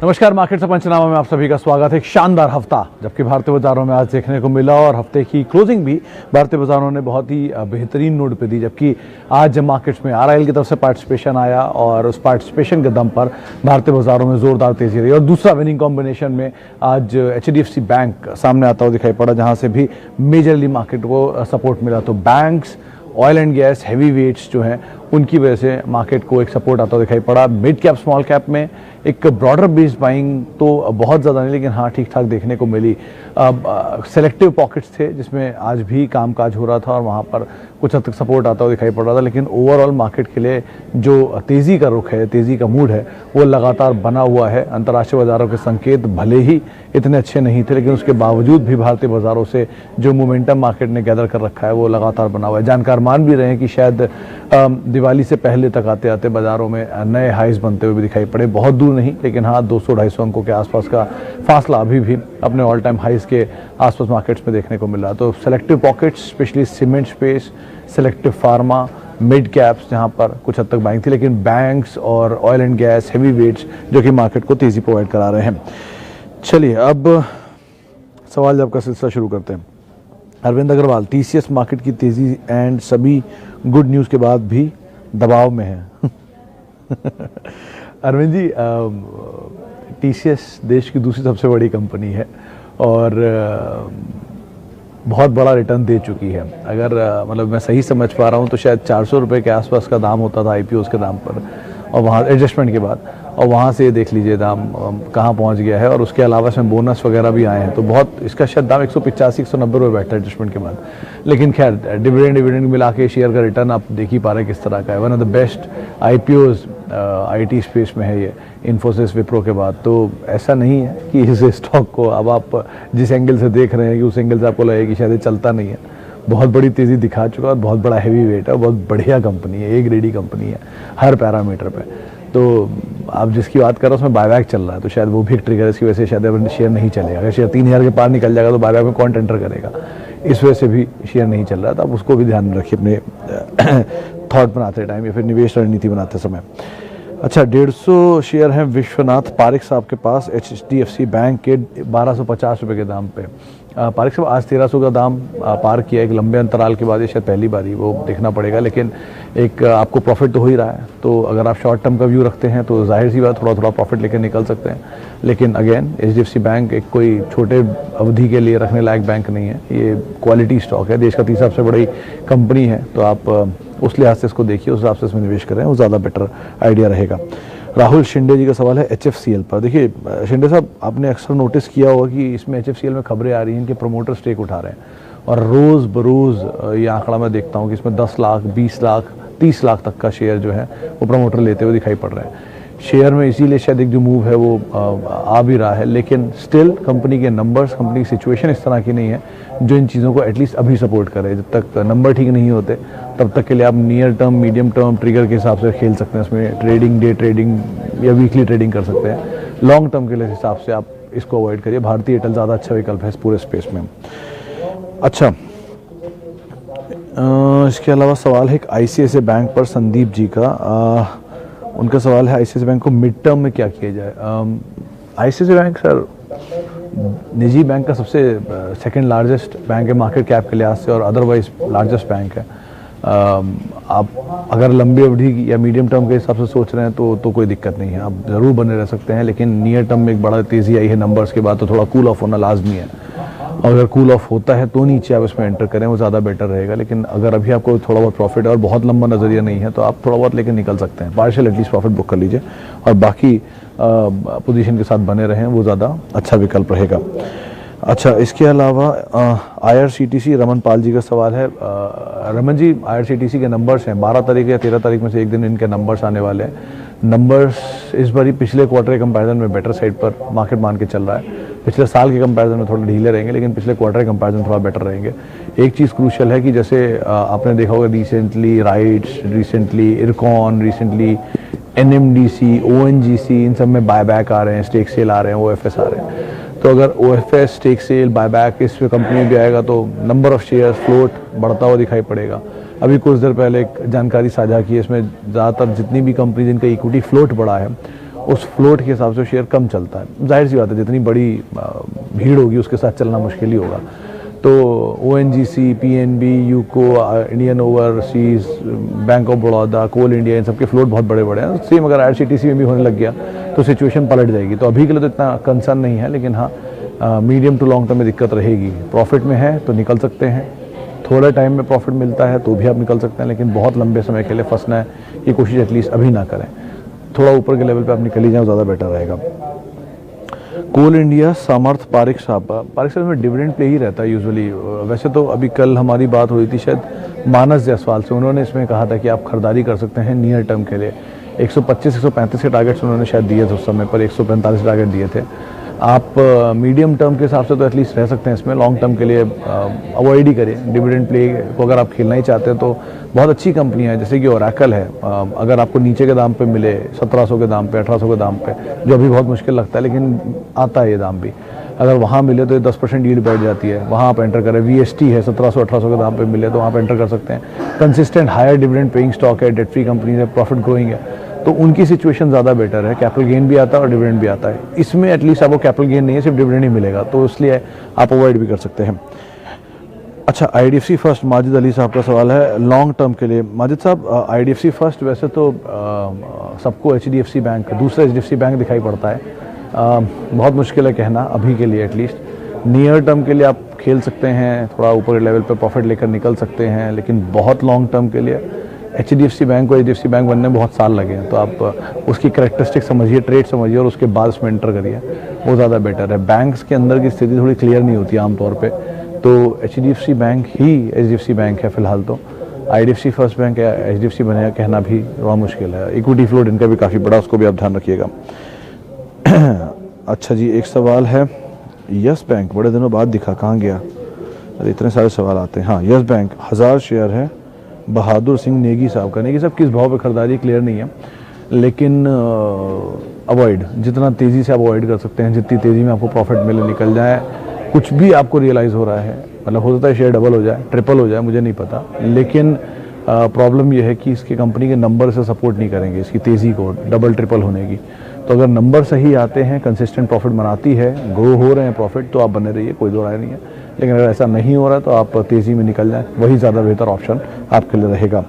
नमस्कार, मार्केट से पंचनामा में आप सभी का स्वागत है। एक शानदार हफ्ता जबकि भारतीय बाजारों में आज देखने को मिला और हफ्ते की क्लोजिंग भी भारतीय बाजारों ने बहुत ही बेहतरीन नोट पे दी। जबकि आज मार्केट्स में आरआईएल की तरफ से पार्टिसिपेशन आया और उस पार्टिसिपेशन के दम पर भारतीय बाजारों में जोरदार तेजी रही। और दूसरा विनिंग कॉम्बिनेशन में आज एचडीएफसी बैंक सामने आता हुआ दिखाई पड़ा, जहाँ से भी मेजरली मार्केट को सपोर्ट मिला। तो banks, oil and gas, heavy weights जो हैं उनकी वजह से मार्केट को एक सपोर्ट आता हुआ दिखाई पड़ा। मिड कैप स्मॉल कैप में एक ब्रॉडर बेस्ड बाइंग तो बहुत ज़्यादा नहीं, लेकिन हाँ ठीक ठाक देखने को मिली। सेलेक्टिव पॉकेट्स थे जिसमें आज भी कामकाज हो रहा था और वहाँ पर कुछ हद तक सपोर्ट आता हुआ दिखाई पड़ रहा था। लेकिन ओवरऑल मार्केट के लिए जो तेज़ी का रुख है, तेज़ी का मूड है, वो लगातार बना हुआ है। अंतर्राष्ट्रीय बाज़ारों के संकेत भले ही इतने अच्छे नहीं थे, लेकिन उसके बावजूद भी भारतीय बाज़ारों से जो मोमेंटम मार्केट ने गैदर कर रखा है वो लगातार बना हुआ है। जानकार मान भी रहे हैं कि शायद दिवाली से पहले तक आते आते बाज़ारों में नए हाइज बनते हुए भी दिखाई पड़े। बहुत दूर नहीं, लेकिन हाँ 200-250 अंकों के आसपास का फासला अभी भी अपने ऑल टाइम हाइज के आसपास मार्केट्स में देखने को मिल रहा है। तो selective pockets, specially cement space, selective pharma, mid caps जहाँ पर कुछ हद तक बाइंग थी, लेकिन बैंक्स और oil and gas, heavy weights जो कि मार्केट को तेज़ी प्रोवाइड करा रहे हैं। चलिए अब सवाल जवाब का सिलसिला शुरू करते हैं। अरविंद अग्रवाल, टीसीएस मार्केट की तेज़ी एंड सभी गुड न्यूज़ के बाद भी दबाव में है। अरविंद जी, टीसीएस देश की दूसरी सबसे बड़ी कंपनी है और बहुत बड़ा रिटर्न दे चुकी है। अगर मतलब मैं सही समझ पा रहा हूँ तो शायद 400 रुपये के आसपास का दाम होता था आईपीओ के दाम पर, और वहाँ एडजस्टमेंट के बाद, और वहाँ से देख लीजिए दाम कहाँ पहुँच गया है। और उसके अलावा इसमें बोनस वगैरह भी आए हैं, तो बहुत इसका शायद दाम 185-190 रुपये बैठता है एडजस्टमेंट के बाद। लेकिन खैर डिविडेंड मिला के शेयर का रिटर्न आप देख ही पा रहे हैं किस तरह का है। One of the best IPOs IT space में है ये, इन्फोसिस, विप्रो के बाद। तो ऐसा नहीं है कि इस स्टॉक को अब आप जिस एंगल से देख रहे हैं कि उस एंगल से आपको लगे कि शायद ये चलता नहीं है। बहुत बड़ी तेज़ी दिखा चुका है, बहुत बड़ा हैवी वेट है, बहुत बढ़िया कंपनी है, एक ग्रेडी कंपनी है हर पैरामीटर पे। तो आप जिसकी बात कर रहे हो उसमें बायबैक चल रहा है, तो शायद वो भी एक ट्रिगर है। इसकी वजह से शायद अब शेयर नहीं चलेगा। अगर शेयर 3000 के पार निकल जाएगा तो बायबैक में कौन टेंडर करेगा, इस वजह से भी शेयर नहीं चल रहा था। आप उसको भी ध्यान में रखिए अपने थॉट बनाते टाइम या फिर निवेश रणनीति बनाते समय। अच्छा, 150 शेयर हैं विश्वनाथ पारिक साहब के पास एचडीएफसी बैंक के 1250 रुपये के दाम पे। पारिक साहब आज 1300 का दाम पार किया, एक लंबे अंतराल के बाद, ये शायद पहली बारी, वो देखना पड़ेगा। लेकिन एक आपको प्रॉफिट तो हो ही रहा है, तो अगर आप शॉर्ट टर्म का व्यू रखते हैं तो जाहिर सी बात थोड़ा थोड़ा प्रॉफिट लेकर निकल सकते हैं। लेकिन अगेन एचडीएफसी बैंक एक कोई छोटे अवधि के लिए रखने लायक बैंक नहीं है, ये क्वालिटी स्टॉक है, देश का तीसरा सबसे बड़ी कंपनी है। तो आप उस लिहाज से इसको देखिए, उस हिसाब से इसमें निवेश करें, वो ज़्यादा बेटर आइडिया रहेगा। राहुल शिंदे जी का सवाल है एचएफसीएल पर। देखिए शिंदे साहब, आपने अक्सर नोटिस किया होगा कि इसमें एचएफसीएल में खबरें आ रही हैं कि प्रमोटर स्टेक उठा रहे हैं, और रोज़ बरोज़ ये आंकड़ा मैं देखता हूँ कि इसमें 10 लाख, 20 लाख, 30 लाख तक का शेयर जो है वो प्रमोटर लेते हुए दिखाई पड़ रहे हैं शेयर में। इसीलिए शायद एक जो मूव है वो आ भी रहा है। लेकिन स्टिल कंपनी के नंबर्स, कंपनी की सिचुएशन इस तरह की नहीं है जो इन चीज़ों को एटलीस्ट अभी सपोर्ट करे। जब तक नंबर ठीक नहीं होते तब तक के लिए आप near term, medium term trigger के हिसाब से खेल सकते हैं। उसमें ट्रेडिंग, डे ट्रेडिंग या वीकली ट्रेडिंग कर सकते हैं। लॉन्ग टर्म के लिए हिसाब से आप इसको अवॉइड करिए। भारतीय एयरटेल ज़्यादा अच्छा विकल्प है इस पूरे स्पेस में। अच्छा, इसके अलावा सवाल है एक आईसीआईसीआई बैंक पर, संदीप जी का। उनका सवाल है आईसीआईसीआई बैंक को मिड टर्म में क्या किया जाए। आईसीआईसीआई बैंक सर निजी बैंक का सबसे सेकंड लार्जेस्ट बैंक है मार्केट कैप के लिहाज से, और अदरवाइज लार्जेस्ट बैंक है। आप अगर लंबी अवधि या मीडियम टर्म के हिसाब से सोच रहे हैं तो कोई दिक्कत नहीं है, आप ज़रूर बने रह सकते हैं। लेकिन नियर टर्म में एक बड़ा तेज़ी आई है नंबर्स के बाद, तो थोड़ा कूल ऑफ होना लाजमी है। और अगर कूल ऑफ होता है तो नीचे आप इसमें एंटर करें, वो ज़्यादा बेटर रहेगा। लेकिन अगर अभी आपको थोड़ा बहुत प्रॉफिट है और बहुत लंबा नज़रिया नहीं है तो आप थोड़ा बहुत लेकर निकल सकते हैं। पार्शियल एटलीस्ट प्रॉफिट बुक कर लीजिए और बाकी पोजीशन के साथ बने रहें, वो ज़्यादा अच्छा विकल्प रहेगा। अच्छा, इसके अलावा आईआरसीटीसी, रमन पाल जी का सवाल है। रमन जी, आईआरसीटीसी के नंबर्स हैं 12 तारीख या 13 तारीख में से एक दिन इनके नंबर्स आने वाले हैं। नंबर्स इस बारी पिछले क्वार्टर के कंपैरिजन में बेटर साइड पर मार्केट मान के चल रहा है। पिछले साल के कंपैरिजन में थोड़े ढीले रहेंगे, लेकिन पिछले क्वार्टर के कंपैरिजन थोड़ा बेटर रहेंगे। एक चीज़ क्रूशियल है कि जैसे आपने देखा होगा recently RITES, recently IRCON, recently NMDC, ONGC, इन सब में बायबैक आ रहे हैं, स्टेक सेल आ रहे हैं, ओएफएस आ रहे हैं। तो अगर ओएफएस, स्टेक सेल, बायबैक इस कंपनी में भी आएगा तो नंबर ऑफ शेयर्स, फ्लोट बढ़ता हुआ दिखाई पड़ेगा। अभी कुछ देर पहले एक जानकारी साझा की है, इसमें ज़्यादातर जितनी भी कंपनी जिनका इक्विटी फ्लोट बढ़ा है उस फ्लोट के हिसाब से शेयर कम चलता है। जाहिर सी बात है, जितनी बड़ी भीड़ होगी उसके साथ चलना मुश्किल ही होगा। तो ONGC, PNB, UCO, Indian Overseas, Bank of Baroda, Coal India, इन सबके फ्लोट बहुत बड़े बड़े हैं। सेम अगर IRCTC में भी होने लग गया तो सिचुएशन पलट जाएगी। तो अभी के लिए तो इतना कंसर्न नहीं है, लेकिन हाँ मीडियम टू लॉन्ग टर्म में दिक्कत रहेगी। प्रॉफिट में है तो निकल सकते हैं, थोड़ा टाइम में प्रॉफिट मिलता है तो भी आप निकल सकते हैं, लेकिन बहुत लंबे समय के लिए फंसना की कोशिश एटलीस्ट अभी ना करें। थोड़ा ऊपर के लेवल पे आप निकल ही जाए, ज़्यादा बेटर रहेगा। कोल इंडिया, सामर्थ, पारिक साहब में डिविडेंड प्ले ही रहता है यूजुअली। वैसे तो अभी कल हमारी बात हुई थी शायद मानस जायसवाल से, उन्होंने इसमें कहा था कि आप खरीदारी कर सकते हैं नियर टर्म के लिए। 125-135 के टारगेट्स उन्होंने शायद दिए थे उस समय पर, 145 टारगेट दिए थे। आप मीडियम टर्म के हिसाब से तो एटलीस्ट रह सकते हैं इसमें। लॉन्ग टर्म के लिए अवॉइड ही करें डिविडेंड प्ले को। अगर आप खेलना ही चाहते हैं तो बहुत अच्छी कंपनियां हैं जैसे कि ओरेकल है, अगर आपको नीचे के दाम पे मिले, 1700 के दाम पे, 1800 के दाम पे, जो अभी बहुत मुश्किल लगता है लेकिन आता है ये दाम भी, अगर वहाँ मिले तो 10% यील्ड बैठ जाती है, वहाँ आप एंटर करें। VST है, 1700-1800 के दाम पे मिले तो वहाँ पर एंटर कर सकते हैं। Consistent higher dividend paying stock है, डेट फ्री कंपनी है, प्रॉफिट ग्रोइंग है, तो उनकी सिचुएशन ज़्यादा बेटर है। कैपिटल गेन भी आता है और डिविडेंड भी आता है। इसमें एटलीस्ट आपको कैपिटल गेन नहीं है, सिर्फ डिविडेंड ही मिलेगा, तो इसलिए आप अवॉइड भी कर सकते हैं। अच्छा, IDFC फर्स्ट, माजिद अली साहब का सवाल है लॉन्ग टर्म के लिए। माजिद साहब, IDFC फर्स्ट वैसे तो सबको HDFC बैंक, दूसरा HDFC बैंक दिखाई पड़ता है। बहुत मुश्किल है कहना अभी के लिए, एटलीस्ट नियर टर्म के लिए आप खेल सकते हैं, थोड़ा ऊपर लेवल पर प्रॉफिट लेकर निकल सकते हैं, लेकिन बहुत लॉन्ग टर्म के लिए HDFC बैंक को HDFC बैंक बनने में बहुत साल लगे हैं। तो आप उसकी करैक्टरिस्टिक समझिए, ट्रेड समझिए और उसके बाद उसमें एंटर करिए, वो ज़्यादा बेटर है। बैंक्स के अंदर की स्थिति थोड़ी क्लियर नहीं होती आमतौर पे, तो HDFC बैंक ही HDFC बैंक है फिलहाल। तो IDFC फर्स्ट बैंक या HDFC बनेगा कहना भी बहुत मुश्किल है। इक्विटी फ्लोट इनका भी काफ़ी बड़ा, उसको भी आप ध्यान रखिएगा। अच्छा जी, एक सवाल है, यस बैंक बड़े दिनों बाद दिखा, कहाँ गया? अरे इतने सारे सवाल आते हैं। हाँ, यस बैंक 1000 शेयर है, बहादुर सिंह नेगी साहब का। नेगी साहब किस भाव पे खरीदारी क्लियर नहीं है, लेकिन अवॉइड, जितना तेज़ी से आप अवॉइड कर सकते हैं, जितनी तेज़ी में आपको प्रॉफिट मिले निकल जाए। कुछ भी आपको रियलाइज़ हो रहा है, मतलब हो सकता है शेयर डबल हो जाए, ट्रिपल हो जाए, मुझे नहीं पता, लेकिन प्रॉब्लम यह है कि इसकी कंपनी के नंबर से सपोर्ट नहीं करेंगे इसकी तेज़ी को डबल ट्रिपल होने की। तो अगर नंबर सही आते हैं, कंसिस्टेंट प्रॉफिट बनाती है, ग्रो हो रहे हैं प्रॉफिट, तो आप बने रहिए, कोई दो राय नहीं है। लेकिन अगर ऐसा नहीं हो रहा है तो आप तेज़ी में निकल जाएं, वही ज़्यादा बेहतर ऑप्शन आपके लिए रहेगा।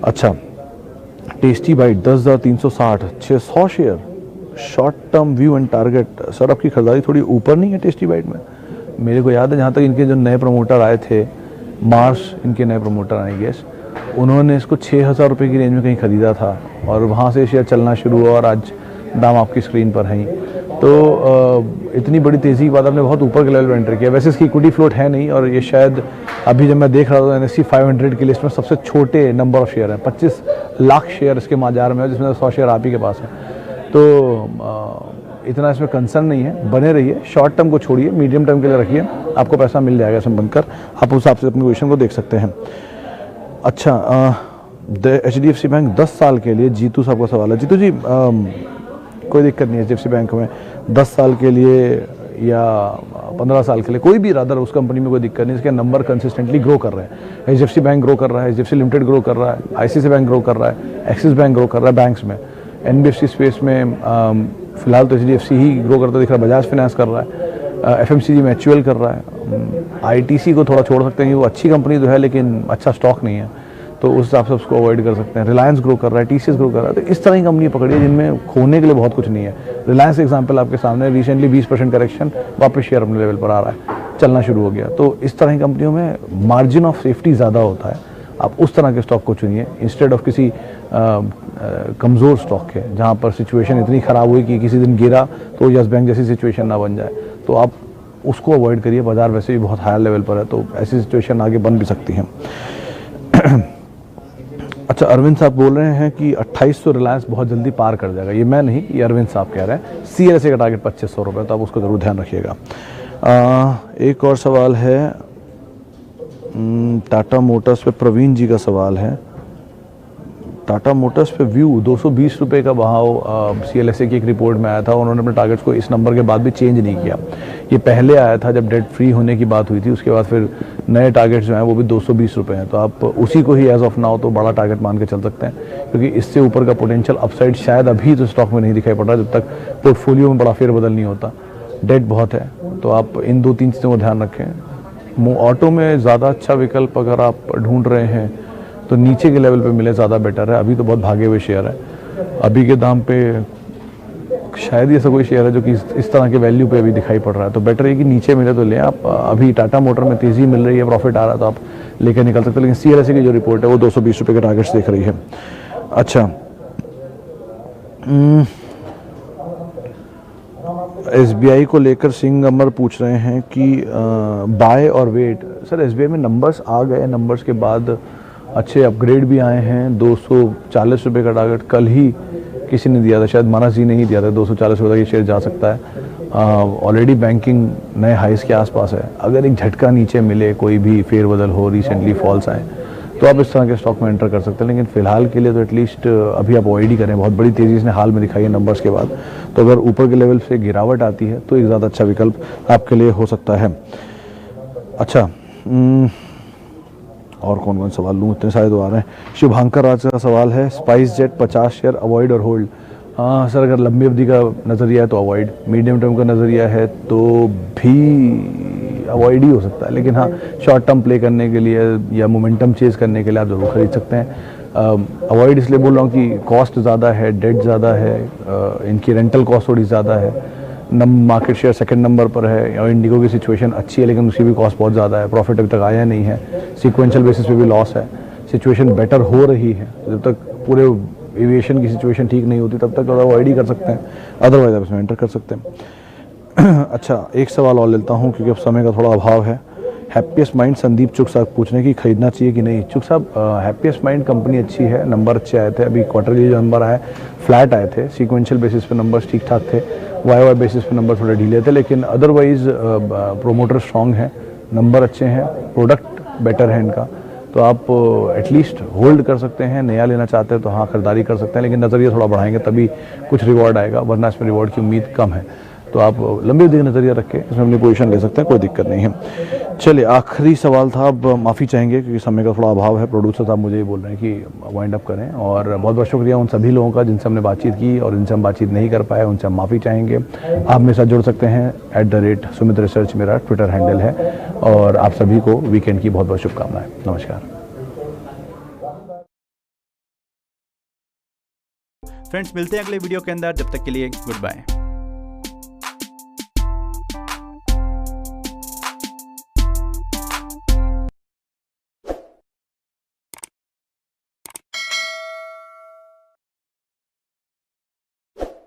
अच्छा, tasty bite 10,360, 600 share, short term view and target. Sir आपकी खरीदारी थोड़ी ऊपर नहीं है टेस्टी बाइट में? मेरे को याद है जहाँ तक इनके जो नए प्रमोटर आए थे, मार्च इनके नए प्रमोटर आई गेस, उन्होंने इसको 6,000 रुपये की रेंज में कहीं ख़रीदा था और वहाँ से शेयर चलना शुरू हुआ और आज दाम आपकी स्क्रीन पर है। तो इतनी बड़ी तेज़ी के बाद आपने बहुत ऊपर के लेवल पर एंटर किया। वैसे इसकी इक्विटी फ्लोट है नहीं, और ये शायद अभी जब मैं देख रहा था NSE 500 की लिस्ट में सबसे छोटे नंबर ऑफ शेयर है। 25 लाख शेयर इसके माजार में है, जिसमें 100 शेयर आप ही के पास है। तो इतना इसमें कंसर्न नहीं है, बने रहिए। शॉर्ट टर्म को छोड़िए, मीडियम टर्म के लिए रखिए, आपको पैसा मिल जाएगा इसमें बनकर। आप उस हिसाब से अपनी पोजीशन को देख सकते हैं। अच्छा, HDFC बैंक 10 साल के लिए, जीतू साहब का सवाल है। जीतू जी, कोई दिक्कत नहीं है HDFC बैंक में 10 साल के लिए या 15 साल के लिए, कोई भी रादर उस कंपनी में कोई दिक्कत नहीं। इसके नंबर कंसिस्टेंटली ग्रो कर रहे हैं। HDFC बैंक ग्रो कर रहा है, HDFC लिमिटेड ग्रो कर रहा है, ICICI बैंक ग्रो कर रहा है, एक्सिस बैंक ग्रो कर रहा है बैंक्स में। NBFC स्पेस में फिलहाल तो HDFC ही ग्रो करता दिख रहा है, बजाज फाइनेंस कर रहा है, FMCG में HUL कर रहा है। ITC को थोड़ा छोड़ सकते हैं, वो अच्छी कंपनी तो है लेकिन अच्छा स्टॉक नहीं है, तो उस हिसाब से उसको अवॉइड कर सकते हैं। रिलायंस ग्रो कर रहा है, TCS ग्रो कर रहा है, तो इस तरह की कंपनी पकड़िए जिनमें खोने के लिए बहुत कुछ नहीं है। रिलायंस एग्जांपल आपके सामने, रिसेंटली 20% करेक्शन, वापस शेयर अपने लेवल पर आ रहा है, चलना शुरू हो गया। तो इस तरह की कंपनियों में मार्जिन ऑफ सेफ्टी ज़्यादा होता है, आप उस तरह के स्टॉक को चुनिए इंस्टेड ऑफ किसी कमज़ोर स्टॉक के, जहाँ पर सिचुएशन इतनी ख़राब हुई कि किसी दिन गिरा तो यस बैंक जैसी सिचुएशन ना बन जाए, तो आप उसको अवॉइड करिए। बाजार वैसे भी बहुत हायर लेवल पर है, तो ऐसी सिचुएशन आगे बन भी सकती है। अच्छा, अरविंद साहब बोल रहे हैं कि 2800 रिलायंस बहुत जल्दी पार कर जाएगा। ये मैं नहीं, ये अरविंद साहब कह रहे हैं। CLSA का टारगेट 2500 रुपये, तो आप उसको ज़रूर ध्यान रखिएगा। एक और सवाल है टाटा मोटर्स पे, प्रवीण जी का सवाल है। टाटा मोटर्स पे व्यू 220 रुपये का बहाव CLSA की एक रिपोर्ट में आया था। उन्होंने अपने टारगेट्स को इस नंबर के बाद भी चेंज नहीं किया। ये पहले आया था जब डेट फ्री होने की बात हुई थी, उसके बाद फिर नए टारगेट्स जो हैं वो भी 220 रुपये हैं। तो आप उसी को ही एज ऑफ नाउ तो बड़ा टारगेट मान के चल सकते हैं, क्योंकि इससे ऊपर का पोटेंशियल अपसाइड शायद अभी तो स्टॉक में नहीं दिखाई पड़ रहा जब तक पोर्टफोलियो में बड़ा फेरबदल नहीं होता। डेट बहुत है, तो आप इन 2-3 चीज़ों को ध्यान रखें। ऑटो में ज़्यादा अच्छा विकल्प अगर आप ढूंढ रहे हैं तो नीचे के लेवल पे मिले ज़्यादा बेटर है। अभी तो बहुत भागे हुए शेयर है, अभी के दाम पे शायद ही ऐसा कोई शेयर है जो कि इस तरह के वैल्यू पे अभी दिखाई पड़ रहा है। तो बेटर है कि नीचे मिले तो लें आप। अभी टाटा मोटर में तेज़ी मिल रही है, प्रॉफिट आ रहा है, तो आप लेकर निकल सकते हैं। लेकिन CLSA की जो रिपोर्ट है वो 220 रुपये के टारगेट्स देख रही है। अच्छा, SBI को लेकर सिंह अमर पूछ रहे हैं कि बाय और वेट। सर SBI में नंबर्स आ गए, नंबर्स के बाद अच्छे अपग्रेड भी आए हैं। 240 रुपये का टारगेट कल ही किसी ने दिया था, शायद मानस जी ने ही दिया था। 240 रुपये का ये शेयर जा सकता है। ऑलरेडी बैंकिंग नए हाइस के आसपास है। अगर एक झटका नीचे मिले, कोई भी फेरबदल हो, रिसेंटली फॉल्स आए, तो आप इस तरह के स्टॉक में एंटर कर सकते हैं। लेकिन फिलहाल के लिए तो एटलीस्ट अभी आप अवॉइड ही करें। बहुत बड़ी तेज़ी इसने हाल में दिखाई है नंबर्स के बाद। तो अगर ऊपर के लेवल से गिरावट आती है तो एक ज़्यादा अच्छा विकल्प आपके लिए हो सकता है। अच्छा, और कौन कौन सवाल लूँ, इतने सारे तो आ रहे हैं। शुभांकर राज का सवाल है, स्पाइस जेट 50 शेयर अवॉइड और होल्ड। हाँ सर, अगर लंबी अवधि का नज़रिया है तो अवॉइड, मीडियम टर्म का नज़रिया है तो भी अवॉइड ही हो सकता है। लेकिन हाँ, शॉर्ट टर्म प्ले करने के लिए या मोमेंटम चेज करने के लिए आप ज़रूर खरीद सकते हैं। अवॉइड इसलिए बोल रहा हूँ कि कॉस्ट ज़्यादा है, डेट ज़्यादा है, इनकी रेंटल कॉस्ट थोड़ी ज़्यादा है। मार्केट शेयर सेकंड नंबर पर है, और इंडिगो की सिचुएशन अच्छी है लेकिन उसकी भी कॉस्ट बहुत ज़्यादा है। प्रॉफिट अभी तक आया नहीं है, सीक्वेंशियल बेसिस पे भी लॉस है। सिचुएशन बेटर हो रही है, जब तक पूरे एविएशन की सिचुएशन ठीक नहीं होती तब तक अवॉइड ही कर सकते हैं, अदरवाइज आप इसमें एंटर कर सकते हैं। अच्छा, एक सवाल और लेता हूँ क्योंकि अब समय का थोड़ा अभाव है। हैप्पीएस्ट माइंड संदीप चुग साहब पूछ रहे हैं कि खरीदना चाहिए कि नहीं। चुग साहब, हैप्पीएस्ट माइंड कंपनी अच्छी है, नंबर अच्छे आए थे। अभी क्वार्टरली जो नंबर आए फ्लैट आए थे, सीक्वेंशियल बेसिस पे नंबर्स ठीक ठाक थे, वाई बेसिस पे नंबर थोड़े ढीले थे, लेकिन अदरवाइज प्रोमोटर स्ट्रॉन्ग है, नंबर अच्छे हैं, प्रोडक्ट बेटर है इनका। तो आप एटलीस्ट होल्ड कर सकते हैं। नया लेना चाहते हैं तो हाँ खरीदारी कर सकते हैं, लेकिन नज़रिया थोड़ा बढ़ाएंगे तभी कुछ रिवॉर्ड आएगा, वरना इसमें रिवॉर्ड की उम्मीद कम है। तो आप लंबी अवधि का नज़रिया रख के इसमें अपनी पोजीशन ले सकते हैं, कोई दिक्कत नहीं है। चलिए, आखिरी सवाल था, अब माफ़ी चाहेंगे क्योंकि समय का थोड़ा अभाव है। प्रोड्यूसर साहब मुझे ये बोल रहे हैं कि वाइंड अप करें, और बहुत बहुत शुक्रिया उन सभी लोगों का जिनसे हमने बातचीत की और जिनसे हम बातचीत नहीं कर पाए, उनसे हम माफ़ी चाहेंगे। आप मेरे साथ जुड़ सकते हैं @सुमित रिसर्च मेरा ट्विटर हैंडल है, और आप सभी को वीकेंड की बहुत बहुत शुभकामनाएं। नमस्कार फ्रेंड्स, मिलते हैं अगले वीडियो के अंदर, जब तक के लिए गुड बाय।